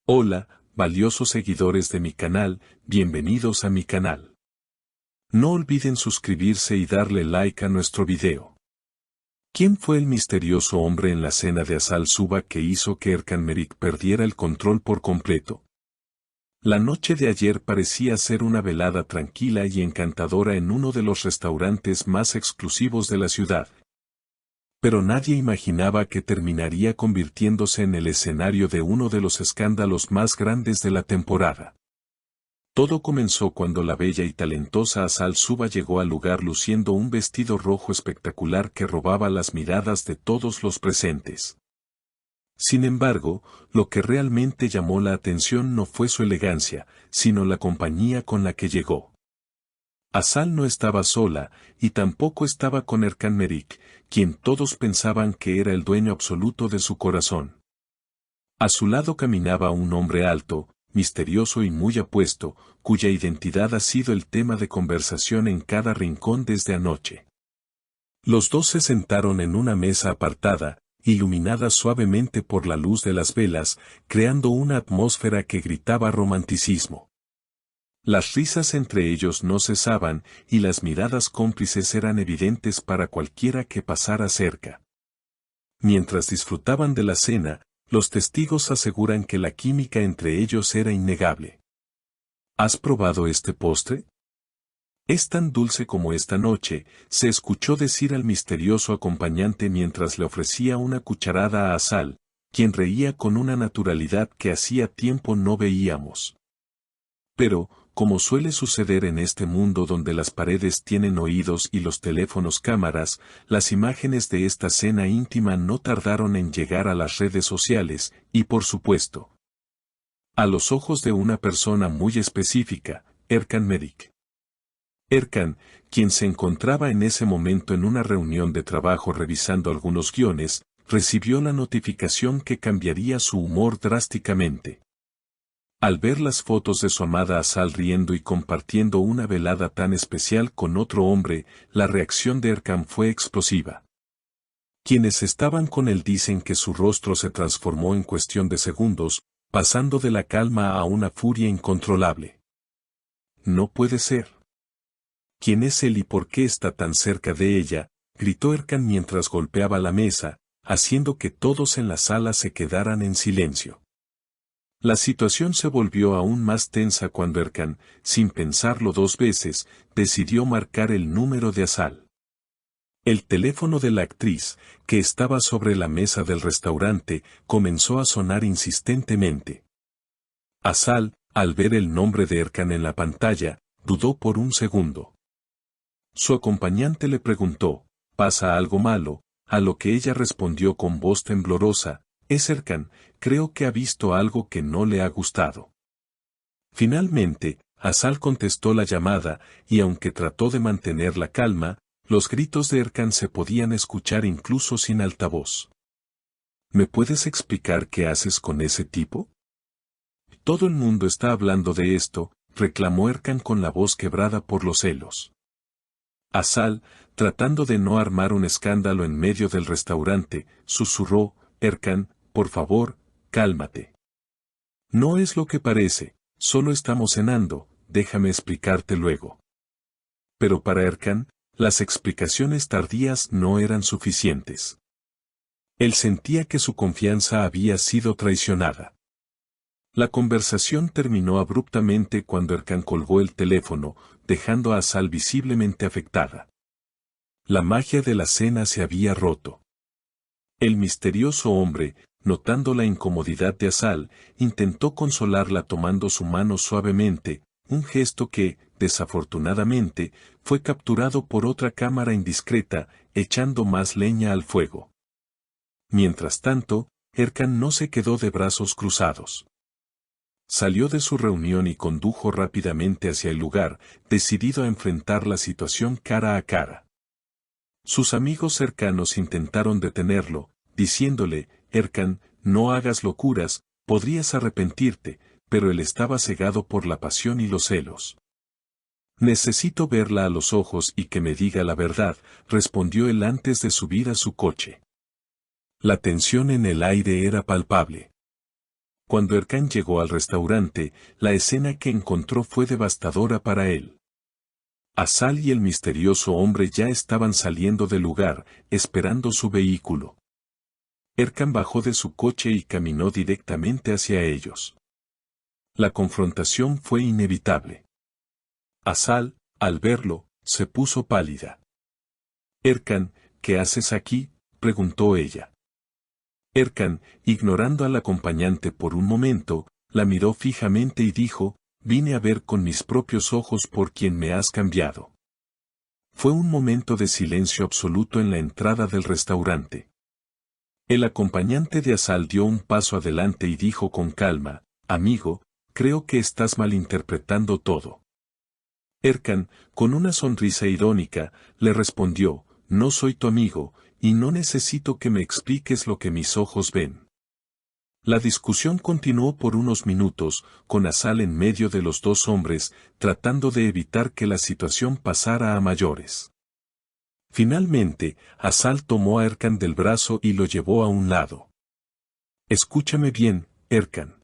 Hola, valiosos seguidores de mi canal, bienvenidos a mi canal. No olviden suscribirse y darle like a nuestro video. ¿Quién fue el misterioso hombre en la cena de Asal Suba que hizo que Erkan Merik perdiera el control por completo? La noche de ayer parecía ser una velada tranquila y encantadora en uno de los restaurantes más exclusivos de la ciudad. Pero nadie imaginaba que terminaría convirtiéndose en el escenario de uno de los escándalos más grandes de la temporada. Todo comenzó cuando la bella y talentosa Asal Suba llegó al lugar luciendo un vestido rojo espectacular que robaba las miradas de todos los presentes. Sin embargo, lo que realmente llamó la atención no fue su elegancia, sino la compañía con la que llegó. Asal no estaba sola, y tampoco estaba con Erkan Merik, quien todos pensaban que era el dueño absoluto de su corazón. A su lado caminaba un hombre alto, misterioso y muy apuesto, cuya identidad ha sido el tema de conversación en cada rincón desde anoche. Los dos se sentaron en una mesa apartada, iluminada suavemente por la luz de las velas, creando una atmósfera que gritaba romanticismo. Las risas entre ellos no cesaban y las miradas cómplices eran evidentes para cualquiera que pasara cerca. Mientras disfrutaban de la cena, los testigos aseguran que la química entre ellos era innegable. ¿Has probado este postre? Es tan dulce como esta noche, se escuchó decir al misterioso acompañante mientras le ofrecía una cucharada a Asal, quien reía con una naturalidad que hacía tiempo no veíamos. Pero, como suele suceder en este mundo donde las paredes tienen oídos y los teléfonos cámaras, las imágenes de esta cena íntima no tardaron en llegar a las redes sociales, y por supuesto, a los ojos de una persona muy específica, Erkan Merik. Erkan, quien se encontraba en ese momento en una reunión de trabajo revisando algunos guiones, recibió la notificación que cambiaría su humor drásticamente. Al ver las fotos de su amada Asal riendo y compartiendo una velada tan especial con otro hombre, la reacción de Erkan fue explosiva. Quienes estaban con él dicen que su rostro se transformó en cuestión de segundos, pasando de la calma a una furia incontrolable. No puede ser. ¿Quién es él y por qué está tan cerca de ella?, gritó Erkan mientras golpeaba la mesa, haciendo que todos en la sala se quedaran en silencio. La situación se volvió aún más tensa cuando Erkan, sin pensarlo dos veces, decidió marcar el número de Asal. El teléfono de la actriz, que estaba sobre la mesa del restaurante, comenzó a sonar insistentemente. Asal, al ver el nombre de Erkan en la pantalla, dudó por un segundo. Su acompañante le preguntó, ¿pasa algo malo?, a lo que ella respondió con voz temblorosa, es Erkan, creo que ha visto algo que no le ha gustado. Finalmente, Asal contestó la llamada, y aunque trató de mantener la calma, los gritos de Erkan se podían escuchar incluso sin altavoz. ¿Me puedes explicar qué haces con ese tipo? Todo el mundo está hablando de esto, reclamó Erkan con la voz quebrada por los celos. Asal, tratando de no armar un escándalo en medio del restaurante, susurró, Erkan, por favor, cálmate. No es lo que parece, solo estamos cenando, déjame explicarte luego. Pero para Erkan, las explicaciones tardías no eran suficientes. Él sentía que su confianza había sido traicionada. La conversación terminó abruptamente cuando Erkan colgó el teléfono, dejando a Asal visiblemente afectada. La magia de la cena se había roto. El misterioso hombre, notando la incomodidad de Asal, intentó consolarla tomando su mano suavemente, un gesto que, desafortunadamente, fue capturado por otra cámara indiscreta, echando más leña al fuego. Mientras tanto, Erkan no se quedó de brazos cruzados. Salió de su reunión y condujo rápidamente hacia el lugar, decidido a enfrentar la situación cara a cara. Sus amigos cercanos intentaron detenerlo, diciéndole, Erkan, no hagas locuras, podrías arrepentirte, pero él estaba cegado por la pasión y los celos. Necesito verla a los ojos y que me diga la verdad, respondió él antes de subir a su coche. La tensión en el aire era palpable. Cuando Erkan llegó al restaurante, la escena que encontró fue devastadora para él. Asal y el misterioso hombre ya estaban saliendo del lugar, esperando su vehículo. Erkan bajó de su coche y caminó directamente hacia ellos. La confrontación fue inevitable. Asal, al verlo, se puso pálida. «Erkan, ¿qué haces aquí?», preguntó ella. Erkan, ignorando al acompañante por un momento, la miró fijamente y dijo: «Vine a ver con mis propios ojos por quien me has cambiado». Fue un momento de silencio absoluto en la entrada del restaurante. El acompañante de Asal dio un paso adelante y dijo con calma: «Amigo, creo que estás malinterpretando todo». Erkan, con una sonrisa irónica, le respondió: «No soy tu amigo, y no necesito que me expliques lo que mis ojos ven». La discusión continuó por unos minutos, con Asal en medio de los dos hombres, tratando de evitar que la situación pasara a mayores. Finalmente, Asal tomó a Erkan del brazo y lo llevó a un lado. «Escúchame bien, Erkan.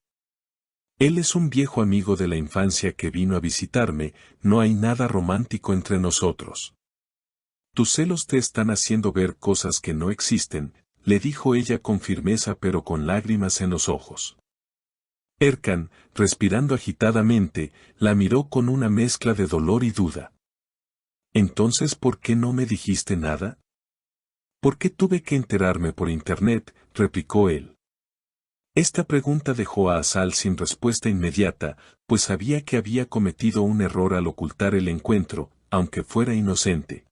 Él es un viejo amigo de la infancia que vino a visitarme, no hay nada romántico entre nosotros. Tus celos te están haciendo ver cosas que no existen», le dijo ella con firmeza pero con lágrimas en los ojos. Erkan, respirando agitadamente, la miró con una mezcla de dolor y duda. «Entonces, ¿por qué no me dijiste nada?». «¿Por qué tuve que enterarme por internet?», replicó él. Esta pregunta dejó a Asal sin respuesta inmediata, pues sabía que había cometido un error al ocultar el encuentro, aunque fuera inocente.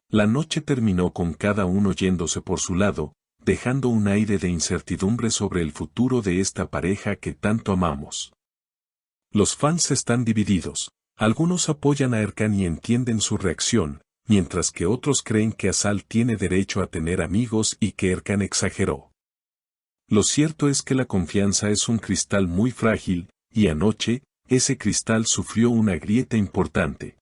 La noche terminó con cada uno yéndose por su lado, dejando un aire de incertidumbre sobre el futuro de esta pareja que tanto amamos. Los fans están divididos. Algunos apoyan a Erkan y entienden su reacción, mientras que otros creen que Asal tiene derecho a tener amigos y que Erkan exageró. Lo cierto es que la confianza es un cristal muy frágil, y anoche, ese cristal sufrió una grieta importante.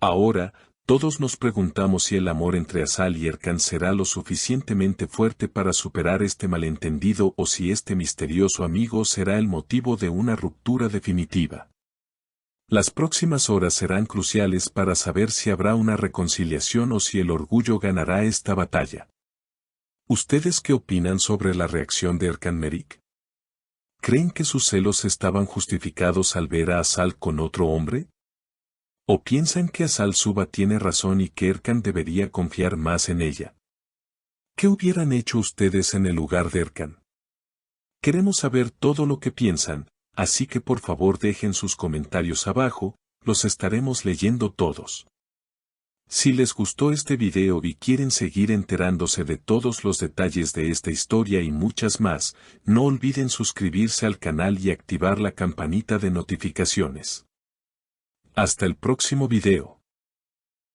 Ahora, todos nos preguntamos si el amor entre Asal y Erkan será lo suficientemente fuerte para superar este malentendido o si este misterioso amigo será el motivo de una ruptura definitiva. Las próximas horas serán cruciales para saber si habrá una reconciliación o si el orgullo ganará esta batalla. ¿Ustedes qué opinan sobre la reacción de Erkan Merik? ¿Creen que sus celos estaban justificados al ver a Asal con otro hombre? ¿O piensan que Asal Suba tiene razón y que Erkan debería confiar más en ella? ¿Qué hubieran hecho ustedes en el lugar de Erkan? Queremos saber todo lo que piensan, así que por favor dejen sus comentarios abajo, los estaremos leyendo todos. Si les gustó este video y quieren seguir enterándose de todos los detalles de esta historia y muchas más, no olviden suscribirse al canal y activar la campanita de notificaciones. Hasta el próximo video.